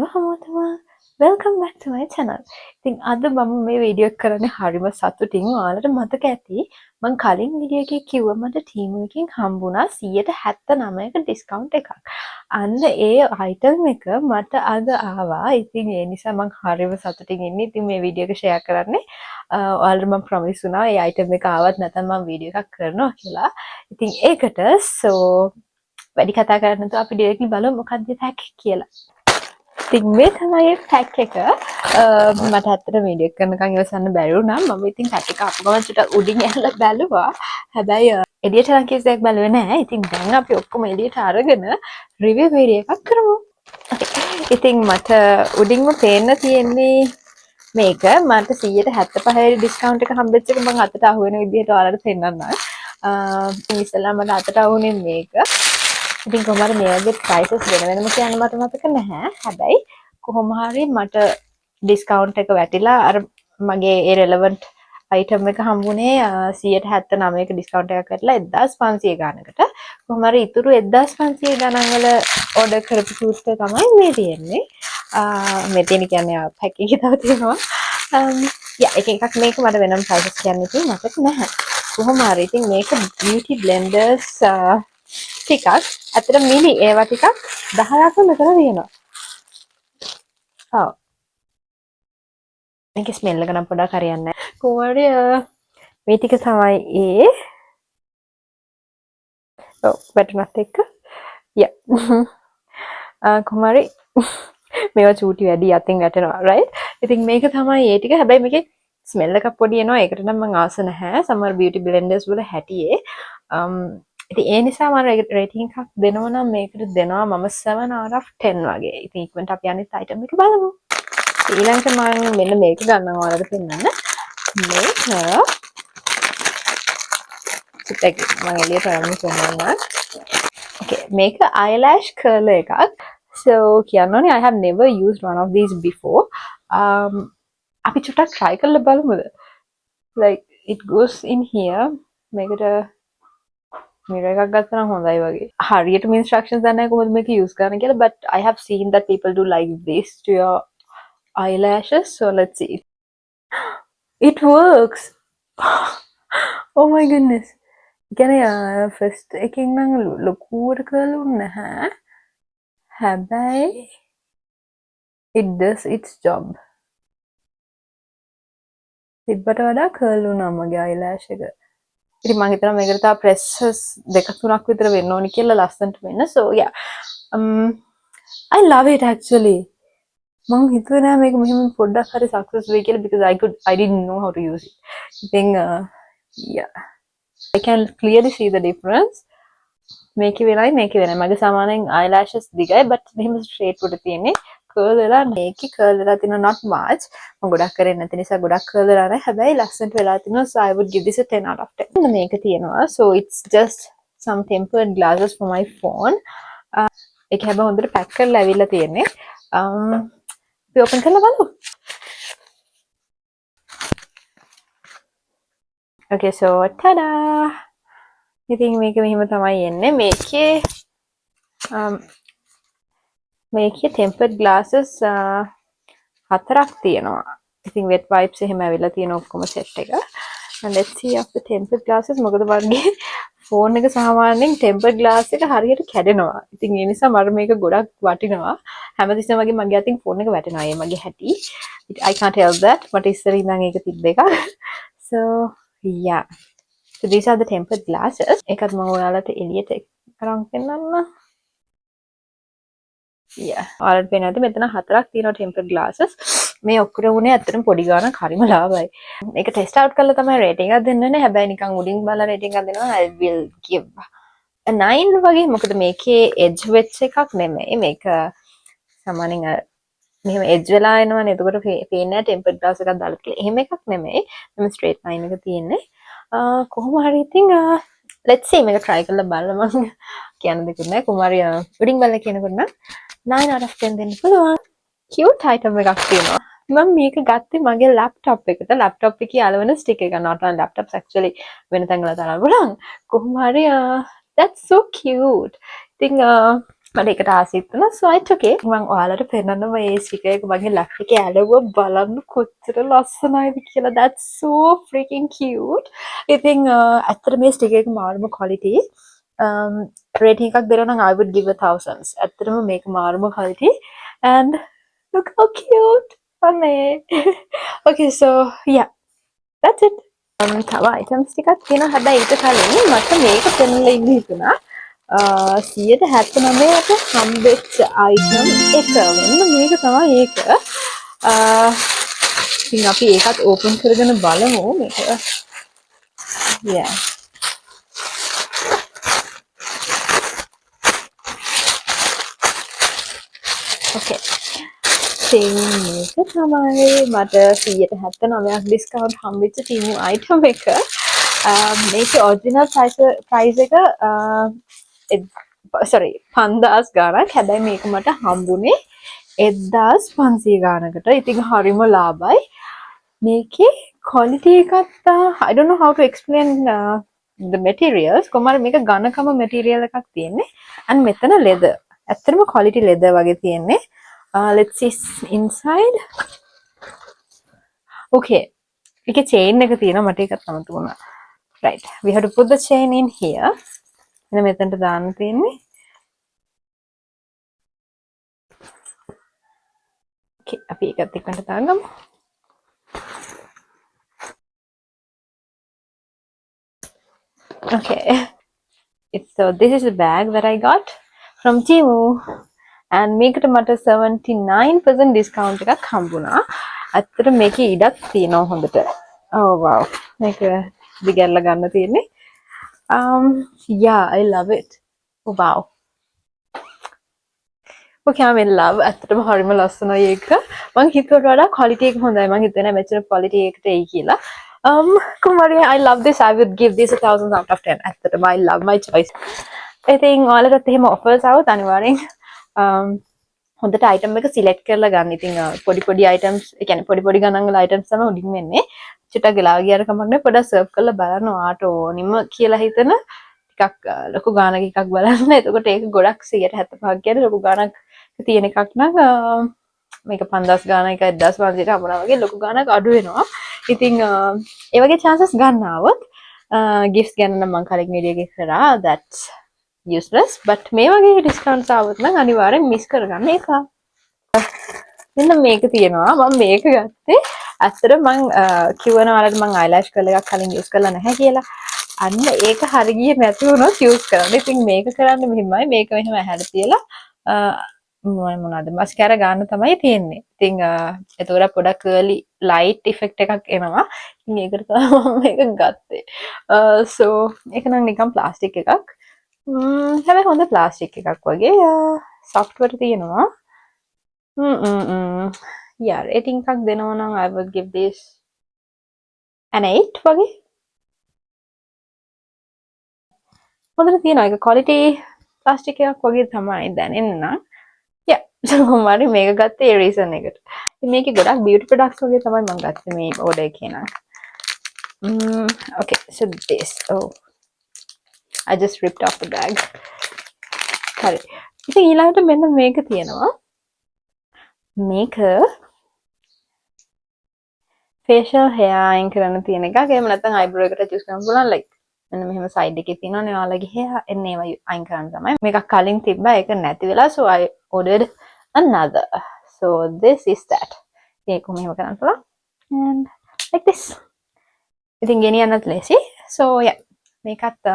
Hello Hamotama, welcome back to my channel. ඉතින් අද මම මේ වීඩියෝ එක කරන්නේ හරිම සතුටින්. ඔයාලට මතක ඇති මම කලින් වීඩියෝ එකේ කිව්වා මට ටීම් එකකින් හම්බුණා 179ක ඩිස්කවුන්ට් එකක්. අන්න ඒ අයිටම් එක මට අද ආවා. ඉතින් ඒ නිසා මම හරිම සතුටින් ඉන්නේ. ඉතින් මේ වීඩියෝ එක ෂෙයා කරන්නේ ඔයාලට මම ප්‍රොමිස් වුණා මේ අයිටම් එක ආවත් නැත්නම් මම වීඩියෝ එකක් කරනවා කියලා. ඉතින් ඒකට වැඩි කතා කරන්නේ නැතුව අපි ඩිරෙක්ට්ලි බලමු මොකක්ද පැක් කියලා. ඉතින් මේ තමයි පැක් එක. මට ඇත්තට වීඩියෝ එක කරනකම් ඉවසන්න බැරි වුණා. මම ඉතින් පැක් එක ආපු ගමන් චුට්ටක් උඩින් ඇවිල්ලා බැලුවා. හැබැයි එළියට නම් කිසියක් බැලුවේ නැහැ. ඉතින් දැන් අපි ඔක්කොම එළියට අරගෙන රිවිව් වීඩියෝ එකක් කරමු. ඉතින් මට උඩින්ම පේන්න තියෙන්නේ මේක මට 175 ඩිස්කවුන්ට් එක හම්බෙච්ච එක මම අතට අහු වෙන විදිහට ඔයාලට පෙන්නන්නම්. ඉතින් ඉස්සෙල්ලා මට අතට අහුනේ මේක. ඉතින් කොහොම හරි මේ වගේ ප්‍රයිසස් වෙන වෙනම කියන්න මට මතක නැහැ. හැබැයි කොහොම හරි මට ඩිස්කවුන්ට් එක වැටිලා අර මගේ ඒ රෙලෙවන්ට් අයිටම් එක හම්බුනේ 179ක ඩිස්කවුන්ට් එකක් වැටලා 1500 ගානකට. කොහොම හරි ඉතුරු 1500 ගණන් වල ඕඩර් කරපු සූට් එක තමයි මේ තියෙන්නේ. මේ තියෙන කියන්නේ පැක් එකේ තව තියෙනවා. එක එකක් මේක මට වෙනම ප්‍රයිසස් කියන්න ඉතින් මතක නැහැ. කොහොම හරි ඉතින් මේක beauty blenders ටිකක් අතට මිනි ඒවා ටිකක් 10ක් මෙතන තියෙනවා. ඔව්. මේක ස්මෙල් එක නම් පොඩක් හරියන්නේ නැහැ. කොහොමද මේ ටික තමයි ඒ. ඔව් වැටුණත් එක්ක. කොහොම හරි මේවා චූටි වැඩි අතින් වැටෙනවා right. ඉතින් මේක තමයි ඒ ටික. හැබැයි මේකේ ස්මෙල් එකක් පොඩි එනවා. ඒකට නම් මම ආස නැහැ. සමහර beauty blenders වල හැටියේ. ඉතින් ඒ නිසා මම රේටින් එකක් දෙනවා නම් මේකට දෙනවා මම 7 out of 10 වගේ. ඉතින් ඉක්මනට අපි අනිත් අයිටම් එක බලමු. ඊළඟට මම මෙන්න මේක ගන්නවා ඔයාලට පෙන්නන්න. මේක චුට්ටක් මම එළියට අරන් පෙන්නන්න. Okay, මේක eyelash curler එකක්. So කියන්නෝනේ I have never used one of these before. අපි චුට්ටක් try කරලා බලමුද? Like it goes in here. මේකට mirror එකක් ගත්තා නම් හොඳයි වගේ. හරියටම instructions දන්නේ නැහැ කොහොමද මේක use කරන්න කියලා, but I have seen that people do like this to your eyelashes. So let's see. It works. Oh my goodness. කියන්නේ first එකෙන් නම් ලොකුවට කළු නැහැ. හැබැයි it does its job. තිබ්බට වඩා කර්ල් වුණා මගේ eyelash එක. ඉතින් මම හිතනවා මේකට තව presses දෙක තුනක් විතර වෙන්න ඕනි කියලා ලස්සනට වෙන්න. So yeah. I love it actually. මම හිතුවේ නෑ මේක මෙහෙම පොඩ්ඩක් හරි success වෙයි කියලා because I didn't know how to use it. ඉතින් yeah. I can clearly see the difference. මේකේ වෙනයි මේකේ වෙනයි. මගේ සාමාන්‍යයෙන් eyelashes දිගයි but මෙහෙම straight උඩ තියෙන්නේ. curl වෙලා මේකේ curl වෙලා තියෙනවා not much. මම ගොඩක් කරේ නැති නිසා ගොඩක් curl වෙලා නැහැ. හැබැයි ලස්සනට වෙලා තිනවා. So I would give this a 10 out of 10. මේක තියෙනවා. So it's just some tempered glasses for my phone. ඒක හැබැයි හොඳට pack කරලා ඇවිල්ලා තියෙන්නේ. අපි open කරලා බලමු. Okay, so tada! ඉතින් මේක මෙහෙම තමයි එන්නේ. මේකේ tempered glasses හතරක් තියෙනවා. ඉතින් wet wipes එහෙම ඇවිල්ලා තියෙන ඔක්කොම set එක. And let's see of the tempered glasses මොකද වගේ phone එක සාමාන්‍යයෙන් tempered glass එක හරියට කැඩෙනවා. ඉතින් ඒ නිසා මට මේක ගොඩක් වටිනවා. හැමතිස්සෙම වගේ මගේ අතින් phone එක වැටෙනවා. ඒ මගේ හැටි. I can't help that. මට ඉස්සර ඉඳන් ඒක තිබ්බ එක. So yeah. So these are the tempered glasses. එකත් මම ඔයාලට එළියට අරන් පෙන්නන්න. Yeah. ඔයාලට පේනවා ඇති මෙතන හතරක් තියෙනවා tempered glasses. මේ ඔක්කොම උනේ ඇත්තටම පොඩි ගානක් හරිම ලාභයි. මේක ටෙස්ට් අවුට් කරලා තමයි රේටින් එකක් දෙන්න ඕනේ. හැබැයි නිකන් උඩින් බලලා රේටින් එකක් දෙනවා I will give a 9 වගේ. මොකද මේකේ edge වෙච්ච එකක් නෙමෙයි. මේක සාමාන්‍යයෙන් මෙහෙම edge වෙලා එනවනේ. එතකොට පේන්නේ නැහැ tempered glass එකක් දාලා කියලා. එහෙම එකක් නෙමෙයි. මේ straight line එක තියෙන්නේ. කොහොම හරි ඉතින් let's see මේක try කරලා බලන්න මම කියන්න දෙයක් නැහැ. කොහොම හරි උඩින් බලලා කියනකොට නම් 9 out of 10 දෙන්න පුළුවන්. cute item එකක් තියෙනවා. මම මේක ගත්තේ මගේ laptop එකට. laptop එකේ අලවන stick එක. not on laptops actually වෙන තැන්වල දාන්න බලන්න. කොහොම හරි that's so cute. ඉතින් මට ඒකට ආසෙත් වුණා so I took it මම ඔයාලට පෙන්නනවා මේ sticker එක මගේ ලැප් එකේ ඇලුවා බලන්න කොච්චර ලස්සනයිද කියලා that's so freaking cute ඉතින් ඇත්තට මේ sticker එක මාරුම quality rating එකක් දෙනවා නම් I would give a thousands ඇත්තටම මේක මාරුම quality and look how cute අනේ okay so yeah that's it තව items ටිකක් තියෙනවා හැබැයි ඊට කලින් මට මේක පෙන්නලා ඉන්න හිතුණා 179ට හම්බෙච්ච item එක වෙන්න මේක තමයි ඒක ඉතින් අපි ඒකත් open කරගෙන බලමු මේක yeah okay ඉතින් මේක තමයි මට 179ක් discount හම්බෙච්ච තියුණු item එක මේකේ original price එක sorry 5000 ගාණක් හැබැයි මේක මට හම්බුනේ 1500 ගාණකට ඉතින් හරිම ලාභයි මේකේ quality එකත් I don't know how to explain the materials කොහමද මේක ඝනකම material එකක් තියෙන්නේ and මෙතන leather ඇත්තටම quality leather වගේ තියෙන්නේ let's see inside okay ඒකේ chain එක තියෙනවා මට ඒකත් අමතක වුණා right we have to put the chain in here එන මෙතනට දාන්න තියෙන්නේ okay අපි ඒකත් එක්කන්ට දාගමු okay so this is the bag that I got from Temu and මේකට මට 79% discount එකක් හම්බුණා ඇත්තට මේකේ ඉඩක් තියෙනවා හොඳට oh wow මේක දිගැල්ල ගන්න තියෙන්නේ yeah I love it oh wow okay I'm in love ඇත්තටම හරිම ලස්සනයි ඒක මං හිතුවට වඩා quality එක හොඳයි මං හිතුවේ නෑ මෙච්චර quality එකට එයි කියලා කුමාරිය I love this I would give this 1000 out of 10 ඇත්තටම I love my choice ඉතින් ඔයාලටත් එහෙම offers આવුත් අනිවාර්යෙන් හොඳට item එක select කරලා ගන්න. ඉතින් පොඩි items ඒ කියන්නේ පොඩි ගණන් වල items තමයි උඩින් වෙන්නේ. චුට්ටක් ගලා ගියාට කමක් නැහැ. පොඩ්ඩක් serve කරලා බලන්න ඔයාට ඕනිම කියලා හිතන ටිකක් ලොකු ගාණක එකක් බලන්න. එතකොට ඒක ගොඩක් 175ක් කියන්නේ ලොකු ගාණක් තියෙන එකක් නම් මේක 5000 ගාණක් 1500ට හම්බුනා වගේ ලොකු ගාණක් අඩු වෙනවා. ඉතින් ඒ වගේ chances ගන්න આવොත් gifts ගන්න නම් මම කලින් වීඩියෝ එකේ කරා that's useless but මේ වගේ discounts આવොත් නම් අනිවාර්යෙන් miss කරගන්න ඒක. මෙන්න මේක තියෙනවා මම මේක ගත්තේ ඇත්තට මම කිව්වන වලට මම eyelash curl එකක් කලින් use කරලා නැහැ කියලා. අන්න ඒක හරි ගියේ නැති වුණොත් use කරන්න. ඉතින් මේක කරන්නේ මෙහෙමයි මේක මෙහෙම ඇහැට තියලා මොනවද mascara ගන්න තමයි තියෙන්නේ. ඉතින් ඒතකොට පොඩක් curly light effect එකක් එනවා. ඉතින් ඒකට තමයි මම මේක ගත්තේ. so ඒක නම් නිකන් plastic එකක්. හැබැයි හොඳ ප්ලාස්ටික් එකක් වගේ software තියෙනවා yeah rating එකක් දෙනවා නම් I would give this an 8 වගේ හොඳට තියෙනවා ඒක quality ප්ලාස්ටික් එකක් වගේ තමයි දැනෙන්න yeah so මම මේක ගත්තේ ඒ reason එකට ඉතින් මේකේ ගොඩක් beauty products වගේ තමයි මම ගත්තේ මේ order එකේ නම් okay so this oh I just ripped off the bag. හරි. ඉතින් ඊළඟට මෙන්න මේක තියෙනවා. මේක facial hair අයින් කරන්න තියෙන එකක්. එහෙම නැත්නම් eyebrow එකට choose කරන්න පුළුවන් like මෙන්න මෙහෙම side එකේ තියෙනවනේ ඔයාලගේ hair එන්න ඒවා අයින් කරන්න තමයි. මේක කලින් තිබ්බා ඒක නැති වෙලා so I ordered another. So this is that. ඒක මෙහෙම කරන්න පුළුවන්. And like this. ඉතින් ගෙනියන්නත් ලේසි. So yeah. මේකත්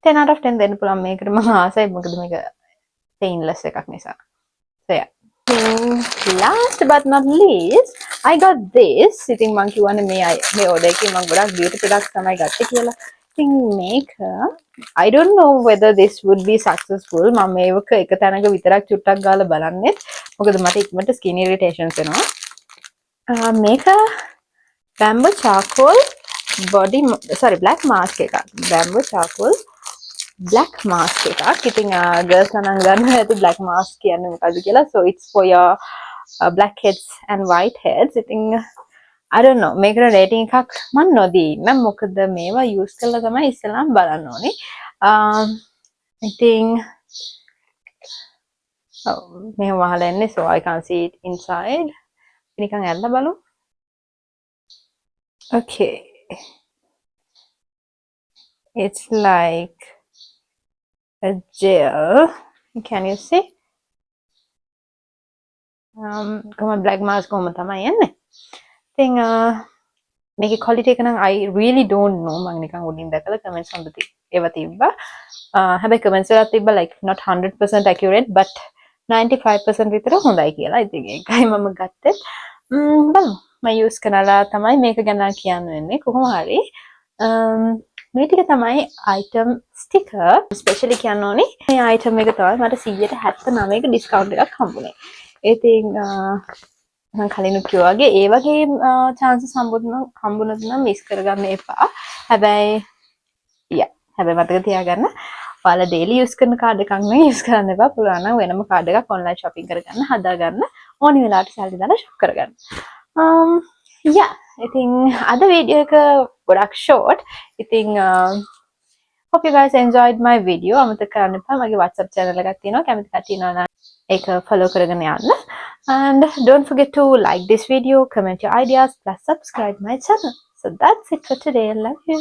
10 out of 10 දෙන්න පුළුවන් මේකට මම ආසයි මොකද මේක stainless එකක් නිසා. So yeah. Last but not least I got this. ඉතින් මම කියවනේ මේ order එකේ මම ගොඩක් beauty products තමයි ගත්තේ කියලා. ඉතින් මේක I don't know whether this would be successful. මම මේක එක තැනක විතරක් චුට්ටක් ගාලා බලන්නේ. මොකද මට ඉක්මනට skin irritations එනවා. මේක bamboo charcoal black mask එකක්. bamboo charcoal black mask එකක්. ඉතින් girls නම් ගන්න ඇති black mask කියන්නේ මොකද්ද කියලා. So it's for your black heads and white heads. ඉතින් I don't know මේකට rating එකක් මම නොදී ඉන්න. මොකද මේවා use කරලා තමයි ඉස්සෙල්ලාම බලන්න ඕනේ. ඉතින් මෙහෙම වහලා එන්නේ, so I can't see it inside. නිකන් ඇරලා බලමු. Okay. It's like a gel. Can you see? කොහොම black mask කොහොම තමයි එන්නේ. ඉතින් මේකේ quality එක නම් I really don't know. මම නිකන් උඩින් දැකලා comments හොඳ ඒවා තිබ්බා. හැබැයි comments වල තිබ්බා like not 100% accurate but 95% විතර හොඳයි කියලා. ඉතින් ඒකයි මම ගත්තේ. බලමු. මම use කරලා තමයි මේක ගැන කියන්න වෙන්නේ. කොහොම හරි මේ ටික තමයි item sticker. Especially කියන්න ඕනේ මේ item එක තමයි මට 179ක discount එකක් හම්බුනේ. ඉතින් මම කලින් කිව්වා වගේ ඒ වගේ chances හම්බුනොත් නම් මිස් කරගන්න එපා. හැබැයි මතක තියාගන්න ඔයාලා daily use කරන card එකක් නම් use කරන්න එපා. පුළුවන් නම් වෙනම card එකක් online shopping කරගන්න, හදාගන්න, ඕනි වෙලාවට salary දාලා shop කරගන්න. ඉතින් අද වීඩියෝ එක ගොඩක් short. ඉතින් hope you guys enjoyed my video. අමතක කරන්න එපා මගේ WhatsApp channel එකක් තියෙනවා. කැමති කට්ටිය ඉන්නවා නම් ඒක follow කරගෙන යන්න. And don't forget to like this video, comment your ideas, plus subscribe my channel. So that's it for today. I love you.